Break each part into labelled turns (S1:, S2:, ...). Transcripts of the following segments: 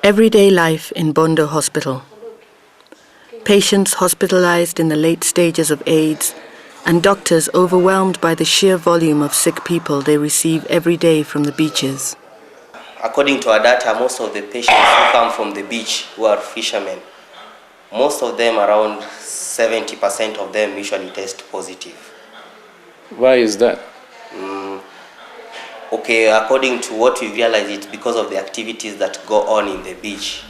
S1: Everyday life in Bondo Hospital. Patients hospitalized in the late stages of AIDS and doctors overwhelmed by the sheer volume of sick people they receive every day from the beaches.
S2: According to our data, most of the patients who come from the beach who are fishermen, most of them, around 70% of them, usually test positive.
S3: Why is that?
S2: Okay, according to what we realize, it's because of the activities that go on in the beach.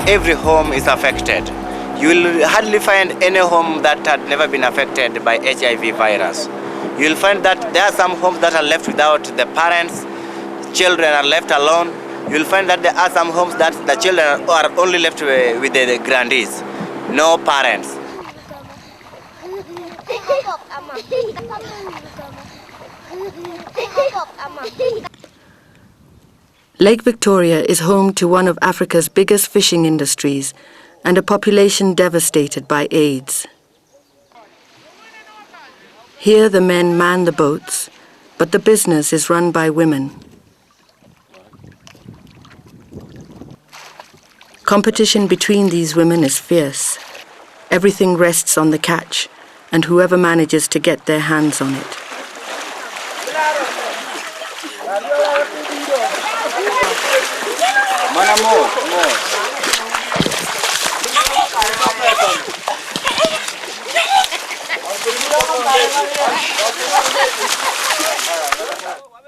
S2: Every home is affected. You will hardly find any home that had never been affected by HIV virus. You will find that there are some homes that are left without the parents, children are left alone. You will find that there are some homes that the children are only left with the grandees, no parents.
S1: Lake Victoria is home to one of Africa's biggest fishing industries and a population devastated by AIDS. Here the men man the boats, but the business is run by women. Competition between these women is fierce. Everything rests on the catch and whoever manages to get their hands on it.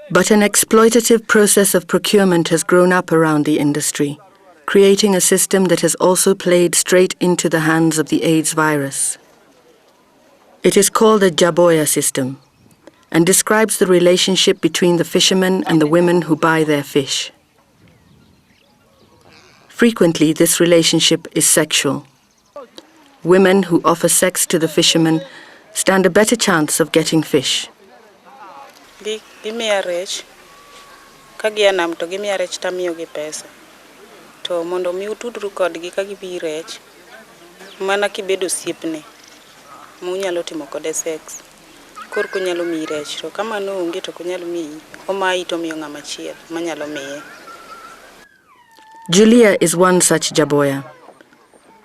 S1: But an exploitative process of procurement has grown up around the industry, creating a system that has also played straight into the hands of the AIDS virus. It is called the Jaboya system and describes the relationship between the fishermen and the women who buy their fish. Frequently, this relationship is sexual. Women who offer sex to the fishermen stand a better chance of getting fish.
S4: Give me a rich. Kagianam to give me a rich tamiogi pesa. To mondo mi utudru kodgi ka gibi rech. Mana kibedo siepne. Munyalo timo kode sex. Kor kunyalo mi rech. To kama no onge to kunyalo mi omai to miyo ngama chiel manyalo miye.
S1: Julia is one such Jaboya.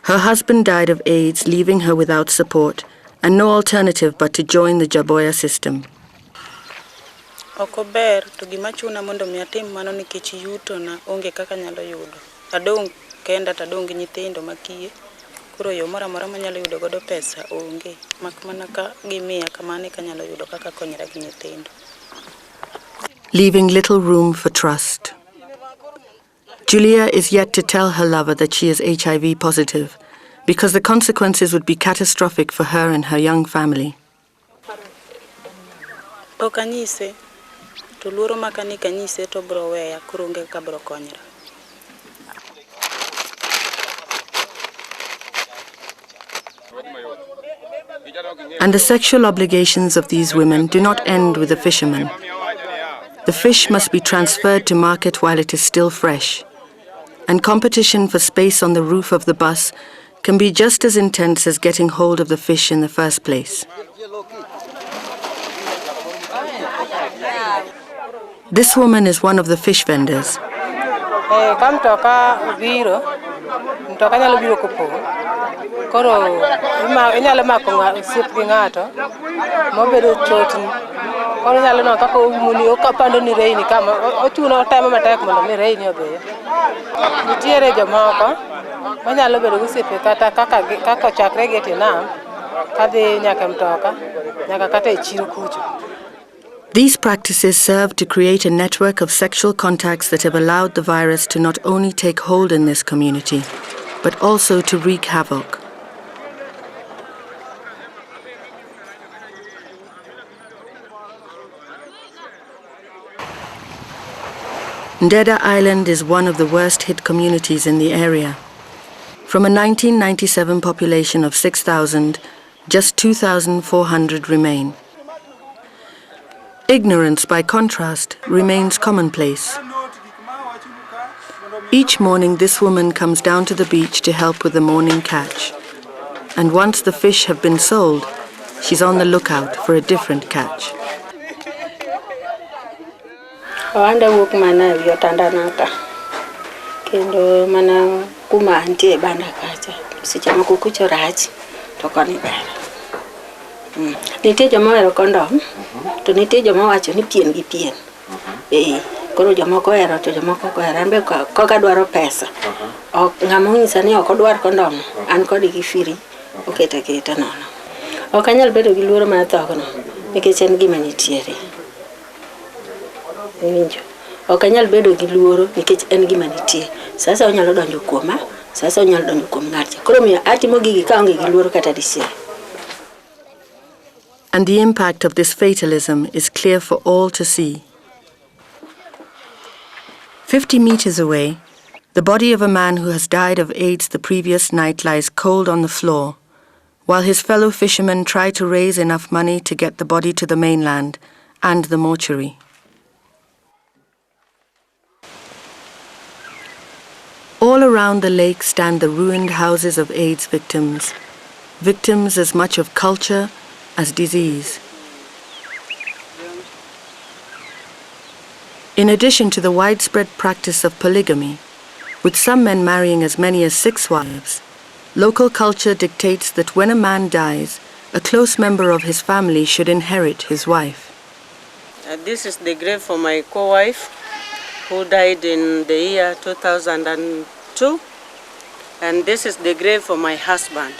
S1: Her husband died of AIDS, leaving her without support and no alternative but to join the Jaboya system.
S4: Okober to gimachuna mondo mi atim mano nikech yuto na onge kaka nyalo yudo. Adong kenda tadong gi nyithindo makie. Koro yo mora mora manyalo yudo godo pesa onge. Mak mana ka gimiya kamane kanyalo yudo kaka konyra gi nyithindo.
S1: Leaving little room for trust. Julia is yet to tell her lover that she is HIV positive because the consequences would be catastrophic for her and her young family.
S4: Okanyise to luoro makani kanyise to bro weya kurunge ka bro konyra.
S1: And the sexual obligations of these women do not end with the fishermen. The fish must be transferred to market while it is still fresh. And competition for space on the roof of the bus can be just as intense as getting hold of the fish in the first place. This woman is one of the fish vendors.
S5: Kam toka biro, toka nyalo biro kupo. Koro inyalo mako siep gi ng'ato, mobedo chotni. Koro nyalo no kaka muni okapando ni reini kama ochuno time matek mondo mi reini obe. Nitiere jomoko manyalo bedo gi siepe kata kaka chakre gi tinam kadhi nyaka mtoka nyaka kata e chiro kucho.
S1: These practices serve to create a network of sexual contacts that have allowed the virus to not only take hold in this community, but also to wreak havoc. Ndeda Island is one of the worst hit communities in the area. From a 1997 population of 6,000, just 2,400 remain. Ignorance, by contrast, remains commonplace. Each morning, this woman comes down to the beach to help with the morning catch. And once the fish have been sold, she's on the lookout for a different catch.
S6: Wanda wuk mana yotanda naka. Kendo mana kuma antie bana kacha. Sicha moko kucho rach to koni ber. Nitie joma ohero kondom to nitie joma wacho ni pien gi pien. Koro jomoko ohero to jomoko ok ohero. An be koka dwaro pesa. Ng'ama onyisa ni ok odwar kondom, an kodi gi firi oketa nono. Ok anyal bedo gi luoro mar thogno nikech en gima nitiere. Ok anyal bedo gi luoro nikech en gima nitie. Sasa onyalo donjo kuoma, sasa onyalo donjo kuom ng'ato. Koro miyo atimo gigi ka onge gi luoro kata dichiel.
S1: And the impact of this fatalism is clear for all to see. 50 meters away, the body of a man who has died of AIDS the previous night lies cold on the floor, while his fellow fishermen try to raise enough money to get the body to the mainland and the mortuary. All around the lake stand the ruined houses of AIDS victims, victims as much of culture as disease. In addition to the widespread practice of polygamy, with some men marrying as many as 6 wives, local culture dictates that when a man dies, a close member of his family should inherit his wife.
S7: This is the grave for my co-wife, who died in the year 2002. And this is the grave for my husband.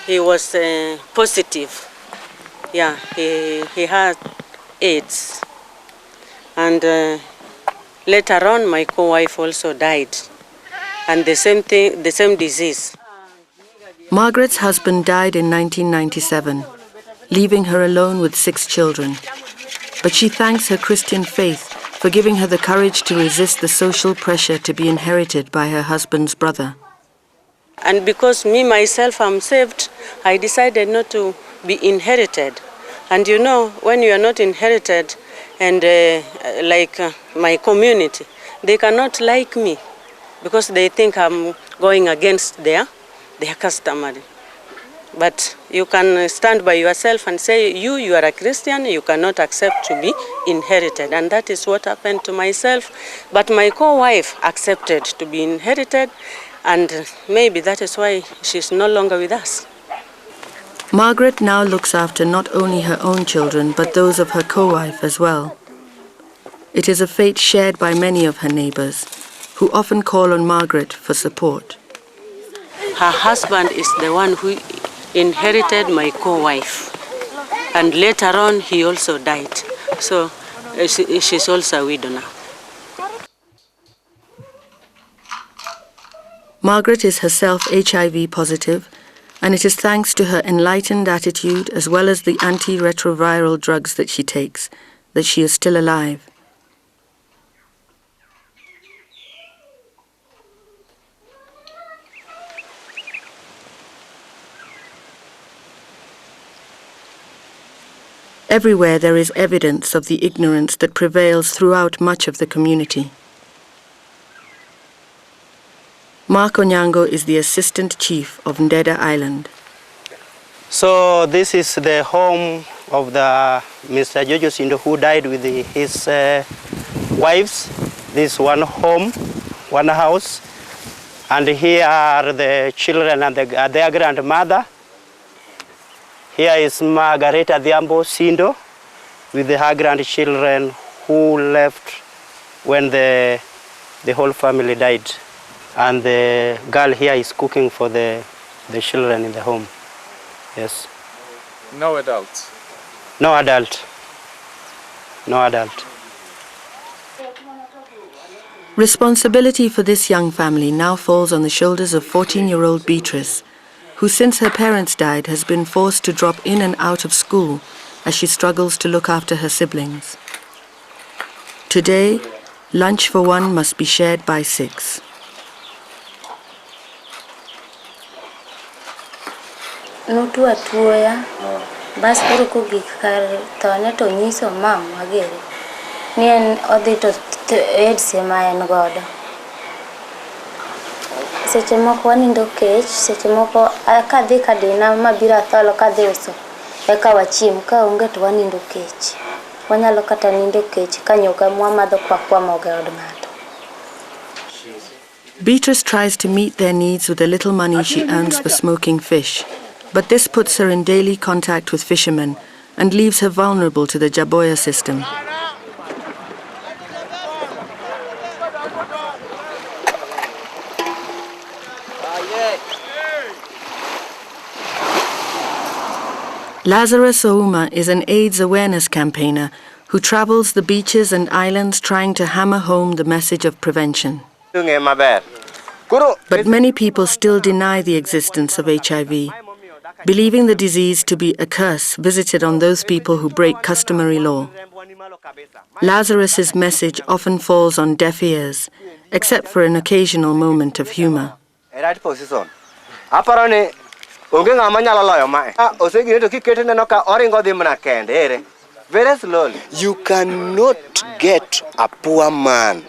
S7: He was positive. Yeah, he had AIDS. And later on, my co-wife also died. And the same thing, the same disease.
S1: Margaret's husband died in 1997, leaving her alone with 6 children. But she thanks her Christian faith for giving her the courage to resist the social pressure to be inherited by her husband's brother.
S7: And because me, myself, I'm saved, I decided not to be inherited. And you know, when you are not inherited, and like my community, they cannot like me because they think I'm going against their customary. But you can stand by yourself and say, you are a Christian, you cannot accept to be inherited. And that is what happened to myself. But my co-wife accepted to be inherited, and maybe that is why she's no longer with us.
S1: Margaret now looks after not only her own children, but those of her co-wife as well. It is a fate shared by many of her neighbors, who often call on Margaret for support.
S7: Her husband is the one who inherited my co-wife. And later on, he also died. So she's also a widow now.
S1: Margaret is herself HIV positive, and it is thanks to her enlightened attitude as well as the antiretroviral drugs that she takes that she is still alive. Everywhere there is evidence of the ignorance that prevails throughout much of the community. Mark Onyango is the Assistant Chief of Ndeda Island.
S8: So this is the home of the Mr. Jojo Sindo, who died with his wives. This one home, one house. And here are the children and their grandmother. Here is Margareta Diambo Sindo with her grandchildren who left when the whole family died. And the girl here is cooking for the children in the home. Yes.
S3: No adults?
S8: No adult. No adult.
S1: Responsibility for this young family now falls on the shoulders of 14-year-old Beatrice, who since her parents died has been forced to drop in and out of school as she struggles to look after her siblings. Today, lunch for one must be shared by 6.
S9: nutu atuoya bas koro kogik kar thone to nyiso mam magere ni en odhi to AIDS ema en godo. Seche moko wanindo kech, seche moko kadhi kadina mabiro atholo kadhi uso eka wachiem, ka onge to wanindo kech. Wanyalo kata nindo kech ka nyuka mwamadho kwakwamoge od ng'ato.
S1: Beatrice tries to meet their needs with the little money she earns for smoking fish, but this puts her in daily contact with fishermen and leaves her vulnerable to the Jaboya system. Lazarus Ouma is an AIDS awareness campaigner who travels the beaches and islands trying to hammer home the message of prevention. But many people still deny the existence of HIV, believing the disease to be a curse visited on those people who break customary law. Lazarus's message often falls on deaf ears, except for an occasional moment of humor.
S2: Very slowly. You cannot get a poor man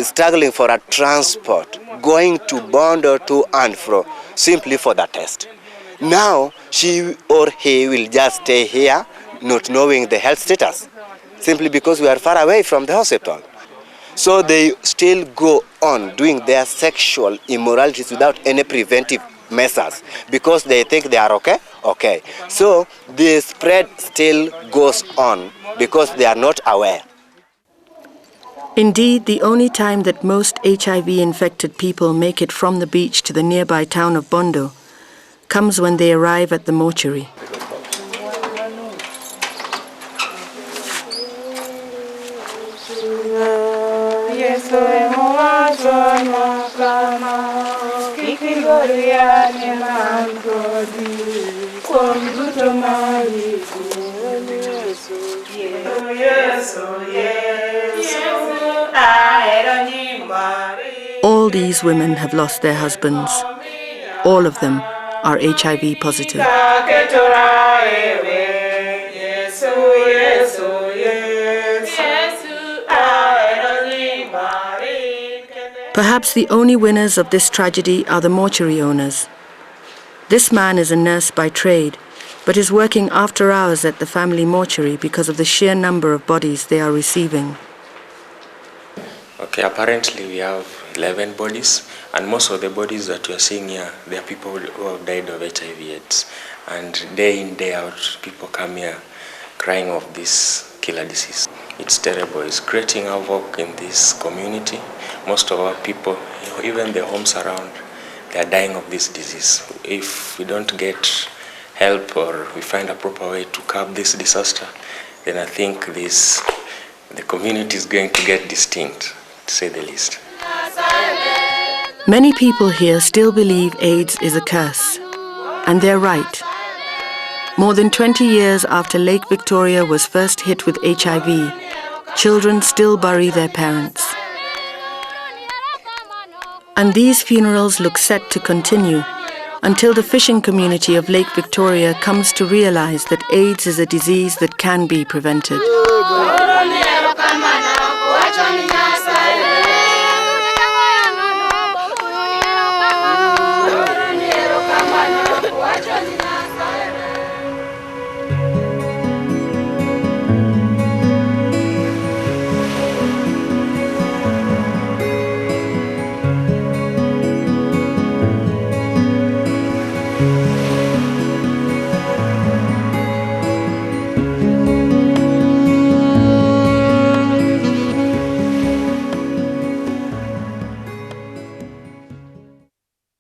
S2: struggling for a transport, going to Bondo to and fro, simply for the test. Now, she or he will just stay here, not knowing the health status, simply because we are far away from the hospital. So they still go on doing their sexual immoralities without any preventive measures because they think they are okay. Okay. So the spread still goes on because they are not aware.
S1: Indeed, the only time that most HIV-infected people make it from the beach to the nearby town of Bondo comes when they arrive at the mortuary. All these women have lost their husbands. All of them are HIV positive. Perhaps the only winners of this tragedy are the mortuary owners. This man is a nurse by trade, but is working after hours at the family mortuary because of the sheer number of bodies they are receiving.
S10: Okay, apparently we have 11 bodies, and most of the bodies that we are seeing here, they are people who have died of HIV/AIDS. And day in, day out, people come here crying of this killer disease. It's terrible. It's creating havoc in this community. Most of our people, even the homes around, they are dying of this disease. If we don't get help or we find a proper way to curb this disaster, then I think the community is going to get distinct, to say the least.
S1: Many people here still believe AIDS is a curse, and they're right. More than 20 years after Lake Victoria was first hit with HIV, children still bury their parents. And these funerals look set to continue until the fishing community of Lake Victoria comes to realize that AIDS is a disease that can be prevented.